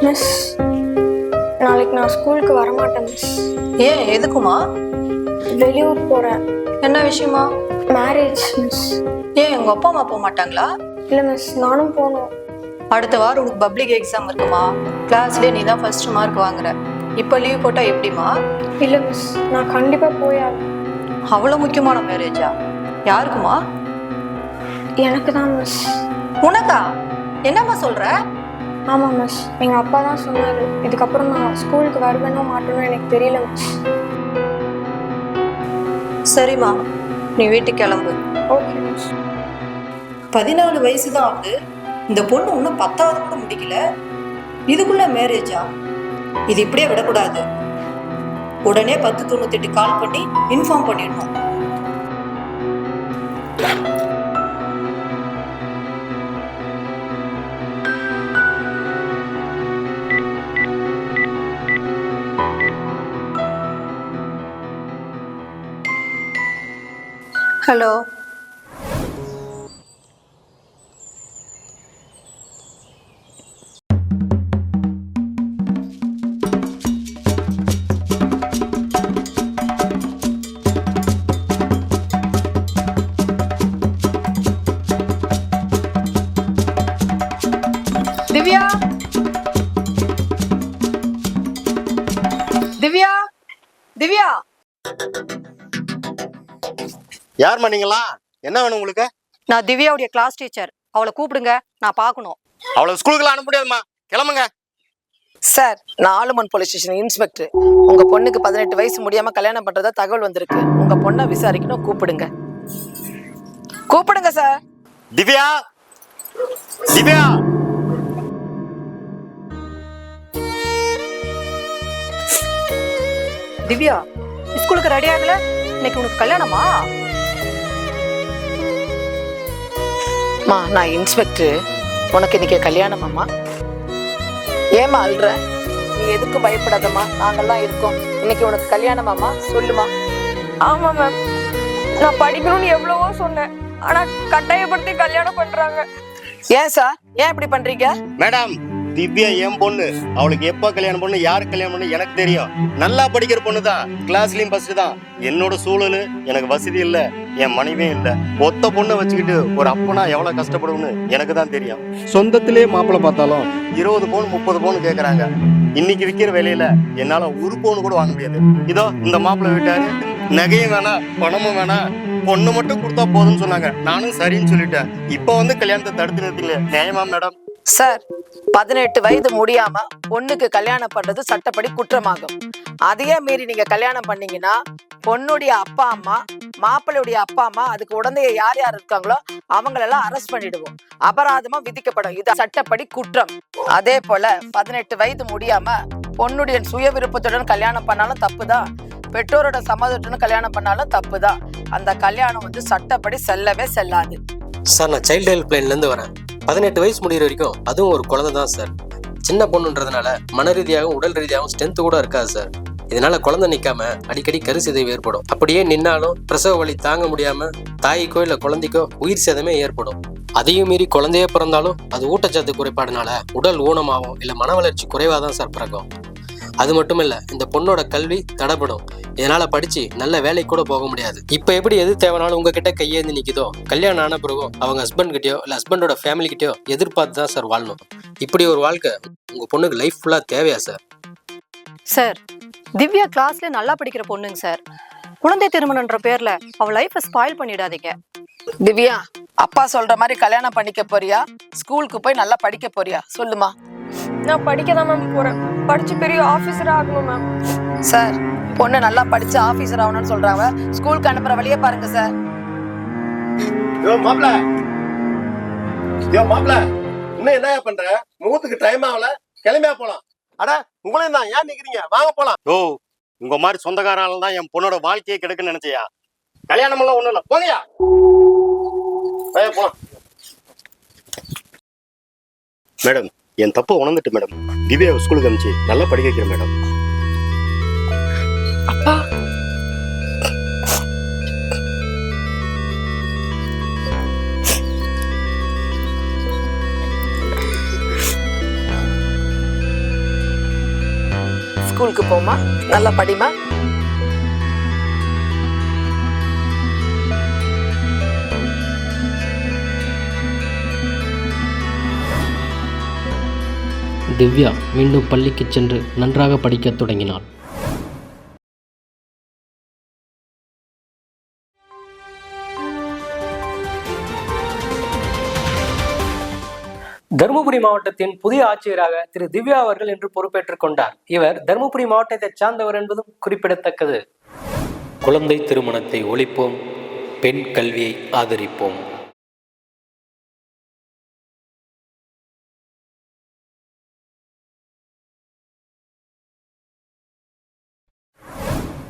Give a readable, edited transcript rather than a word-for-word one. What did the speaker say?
Miss, நாளைக்கு நான் ஸ்கூலுக்கு வரமாட்டேன் மிஸ். ஏன் எதுக்குமா? வெளியூர் போறேன். என்ன விஷயமா? Marriage miss. ஏன் உங்க அப்பா அம்மா போக மாட்டாங்களா? இல்லை மிஸ், நானும் போகணும். அடுத்த வாரம் உனக்கு பப்ளிக் எக்ஸாம் இருக்குமா? கிளாஸ்லேயே நீ தான் ஃபர்ஸ்ட் மார்க் வாங்குற. இப்போ லீவ் போட்டா எப்படிமா? இல்லை மிஸ், நான் கண்டிப்பாக போயாகும். அவ்வளோ முக்கியமான மேரேஜா? யாருக்குமா? எனக்கு தான் மிஸ். உனக்கா? என்னம்மா சொல்ற? ஆமாம் மிஸ், எங்கள் அப்பா தான் சொன்னார். இதுக்கப்புறம் நான் ஸ்கூலுக்கு வருவேனோ மாட்டேனோ எனக்கு தெரியல மிஸ். சரிம்மா, நீ வீட்டுக்கு கிளம்பு. Okay miss. 14 வயசு தான் ஆகுது. இந்த பொண்ணு இன்னும் 10வது கூட முடிக்கல. இதுக்குள்ள மேரேஜா? இது இப்படியே விடக்கூடாது. உடனே 1098 கால் பண்ணி இன்ஃபார்ம் பண்ணிடணும். ஹலோ. திவ்யா, திவ்யா, திவ்யா. யார் பண்ணீங்களா? என்ன வேணும் உங்களுக்கு? நான் திவ்யாவுடைய கிளாஸ் டீச்சர். அவளை கூப்பிடுங்க, நான் பார்க்கணும். அவளை ஸ்கூலுக்குலாம் அனுப்ப முடியாதுமா, கிளம்புங்க. சார், நான் ஆலுமன் போலீஸ் ஸ்டேஷன் இன்ஸ்பெக்டர். உங்க பொண்ணுக்கு 18 வயசு முடியாம கல்யாணம் பண்றதா தகவல் வந்திருக்கு. உங்க பொண்ணை விசாரிக்கணும். கூப்பிடுங்க, கூப்பிடுங்க சார். திவ்யா, திவ்யா. திவ்யா, ஸ்கூலுக்கு ரெடி ஆகல? இன்னைக்கு உனக்கு கல்யாணமா? மா, நான் இன்ஸ்பெக்டர். உனக்கு இன்னைக்கு கல்யாணமாம்மா? ஏமா அல்ற? நீ எதுக்கு பயப்படாதம்மா, நாங்கெல்லாம் இருக்கோம். இன்னைக்கு உனக்கு கல்யாணமாம்மா? சொல்லுமா. ஆமாம் மேம், நான் படிக்கணும்னு எவ்வளவோ சொன்னேன். ஆனால் கட்டாயப்படுத்தி கல்யாணம் பண்ணுறாங்க. ஏன் சார், ஏன் இப்படி பண்றீங்க? மேடம், திவ்யா என் பொண்ணு. அவளுக்கு எப்ப கல்யாணம் பண்ணு, யாருக்கு கல்யாணம் பண்ணு எனக்கு தெரியும். நல்லா படிக்கிற பொண்ணு தான், கிளாஸ்லயும் ஃபர்ஸ்ட் தான். என்னோட சூழல், எனக்கு வசதி இல்ல, என் மனைவியும் இல்ல. ஒத்த பொண்ணை வச்சுக்கிட்டு ஒரு அப்பனா எவ்வளவு கஷ்டப்படும்னு எனக்கு தான் தெரியும். சொந்தத்திலே மாப்பிள்ளை பார்த்தாலும் 20 பவுன் 30 பவுன் கேக்குறாங்க. இன்னைக்கு விற்கிற விலையில என்னால ஒரு பவுன் கூட வாங்க முடியாது. இதோ இந்த மாப்பிள்ளை விட்டாரு, நகையும் வேணாம், பணமும் வேணாம், பொண்ணு மட்டும் கொடுத்தா போதும்னு சொன்னாங்க. நானும் சரின்னு சொல்லிட்டேன். இப்ப வந்து கல்யாணத்தை தடுத்து நிறுத்தீங்களே, நியாயமா மேடம்? சார், 18 வயது முடியாம பொண்ணுக்கு கல்யாணம் பண்றது சட்டப்படி குற்றமாகும். அதையே மீறி நீங்க கல்யாணம் பண்ணீங்கன்னா பொண்ணுடைய அப்பா அம்மா, மாப்பிள்ளையுடைய அப்பா அம்மா, அதுக்கு உடந்தைய யார் யார் இருக்காங்களோ அவங்களெல்லாம் அரெஸ்ட் பண்ணிடுவோம். அபராதமா விதிக்கப்படும். இது சட்டப்படி குற்றம். அதே போல 18 வயது முடியாம பொண்ணுடைய சுய விருப்பத்துடன் கல்யாணம் பண்ணாலும் தப்புதான். பெற்றோரோட சம்மதத்துடன் கல்யாணம் பண்ணாலும் தப்புதான். அந்த கல்யாணம் வந்து சட்டப்படி செல்லவே செல்லாது. சார், நான் சைல்டு ஹெல்ப் லைன்ல இருந்து வரேன். 18 வயசு முடிகிற வரைக்கும் அதுவும் ஒரு குழந்தை தான் சார். சின்ன பொண்ணுன்றதுனால மன ரீதியாகவும் உடல் ரீதியாகவும் ஸ்ட்ரென்த் கூட இருக்காது சார். இதனால குழந்தை நிக்காம அடிக்கடி கருச்சிதைவு ஏற்படும். அப்படியே நின்னாலும் பிரசவ வலி தாங்க முடியாம தாய்க்கோ இல்ல குழந்தைக்கோ உயிர் சேதமே ஏற்படும். அதையும் மீறி குழந்தையே பிறந்தாலும் அது ஊட்டச்சத்து குறைபாடுனால உடல் ஊனமாகும் இல்ல மன வளர்ச்சி குறைவாதான் சார் பிறக்கும். அது மட்டும் இல்ல, இந்த பொண்ணோட கல்வி தடைப்படும். இதனால படிச்சு நல்ல வேலைக்கு கூட போக முடியாது. இப்ப எப்படி எது தேவைனாலும் உங்ககிட்ட கையேந்து நிக்குதோ, கல்யாணம் ஆன பிறகும் அவங்க ஹஸ்பண்ட் கிட்டயோ இல்ல ஹஸ்பண்டோட ஃபேமிலி கிட்டயோ எதிர்பார்த்து தான் சார் வாழணும். இப்படி ஒரு வாழ்க்கை உங்க பொண்ணுக்கு லைஃப் ஃபுல்லா தேவையா சார்? சார், திவ்யா கிளாஸ்ல நல்லா படிக்கிற பொண்ணுங்க சார். குழந்தை திருமணம்ன்ற பேர்ல அவ லைஃபை ஸ்பாயில் பண்ணிடாதீங்க. திவ்யா, அப்பா சொல்ற மாதிரி கல்யாணம் பண்ணிக்க போறியா, ஸ்கூலுக்கு போய் நல்லா படிக்க போறியா? சொல்லுமா. நான் படிக்க தான் மேம் போகிறேன். படித்து பெரிய ஆஃபீஸராக ஆகணும் மேம். சார், பொண்ணு நல்லா படிச்சு ஆபீசர் ஆகணும்னு சொல்றாங்க. ஸ்கூலுக்கு அனுப்புற வழியே பாருங்க சார். மாப்பிள்ள, இன்னும் என்ன பண்ற? முகத்துக்கு டைம் ஆகல, கிளம்பியா போலாம். அட, உங்களையும் தான், ஏன் நிக்கிறீங்க? வாங்க போலாம். ஓ, உங்க மாதிரி சொந்தக்காரால தான் என் பொண்ணோட வாழ்க்கையை கெடுக்குன்னு நினைச்சியா? கல்யாணம் எல்லாம் ஒண்ணும் இல்ல, போங்கயா போலாம். மேடம், என் தப்பு உணர்ந்துட்டு மேடம். திவ்யா ஸ்கூலுக்கு அனுப்பிச்சு நல்லா படிக்க வைக்கிறேன் மேடம். அப்பா, ஸ்கூலுக்கு போமா, நல்லா படிமா. திவ்யா மீண்டும் பள்ளிக்கு சென்று நன்றாக படிக்கத் தொடங்கினாள். தருமபுரி மாவட்டத்தின் புதிய ஆட்சியராக திரு திவ்யா அவர்கள் இன்று பொறுப்பேற்றுக் கொண்டார். இவர் தருமபுரி மாவட்டத்தை சார்ந்தவர் என்பதும் குறிப்பிடத்தக்கது. குழந்தை திருமணத்தை ஒழிப்போம், பெண் கல்வியை ஆதரிப்போம்.